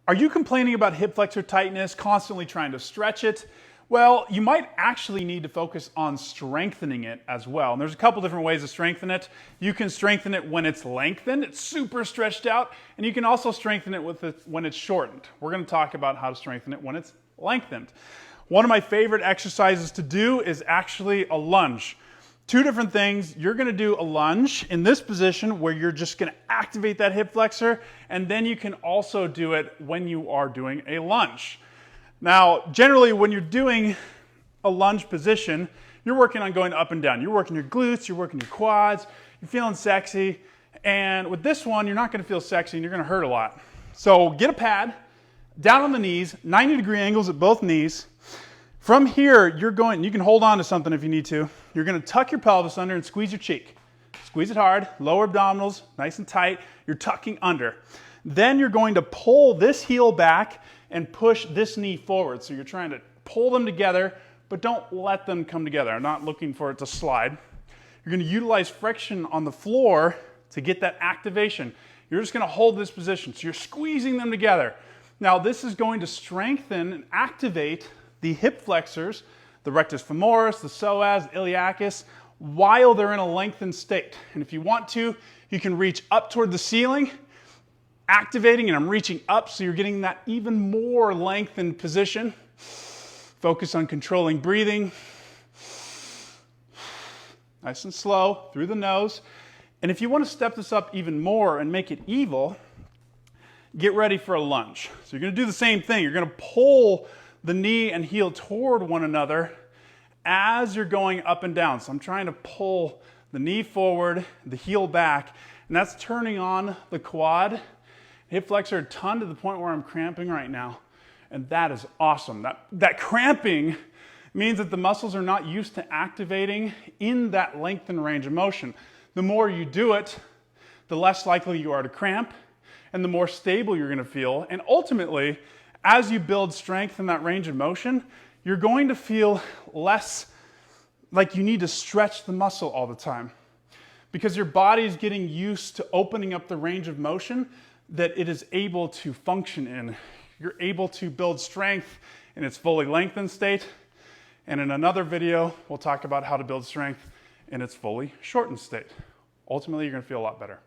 Are you complaining about hip flexor tightness, constantly trying to stretch it? Well, you might actually need to focus on strengthening it as well. And there's a couple different ways to strengthen it. You can strengthen it when it's lengthened, it's super stretched out, and you can also strengthen it when it's shortened. We're going to talk about how to strengthen it when it's lengthened. One of my favorite exercises to do is actually a lunge. Two different things. You're going to do a lunge in this position where you're just going to activate that hip flexor, and then you can also do it when you are doing a lunge. Now, generally when you're doing a lunge position, you're working on going up and down. You're working your glutes, you're working your quads, you're feeling sexy, and with this one, you're not going to feel sexy and you're going to hurt a lot. So get a pad, down on the knees, 90-degree angles at both knees. From here, you can hold on to something if you need to. You're going to tuck your pelvis under and squeeze your cheek. Squeeze it hard, lower abdominals, nice and tight. You're tucking under. Then you're going to pull this heel back and push this knee forward. So you're trying to pull them together, but don't let them come together. I'm not looking for it to slide. You're going to utilize friction on the floor to get that activation. You're just going to hold this position. So you're squeezing them together. Now this is going to strengthen and activate the hip flexors, the rectus femoris, the psoas, iliacus, while they're in a lengthened state. And if you want to, you can reach up toward the ceiling, activating, and I'm reaching up, so you're getting that even more lengthened position. Focus on controlling breathing. Nice and slow, through the nose. And if you want to step this up even more and make it evil, get ready for a lunge. So you're going to do the same thing. You're going to pull the knee and heel toward one another as you're going up and down. So I'm trying to pull the knee forward, the heel back, and that's turning on the quad, hip flexor a ton to the point where I'm cramping right now. And that is awesome. That cramping means that the muscles are not used to activating in that lengthened range of motion. The more you do it, the less likely you are to cramp, and the more stable you're going to feel. And ultimately, as you build strength in that range of motion, you're going to feel less like you need to stretch the muscle all the time, because your body is getting used to opening up the range of motion that it is able to function in. You're able to build strength in its fully lengthened state, and in another video, we'll talk about how to build strength in its fully shortened state. Ultimately, you're going to feel a lot better.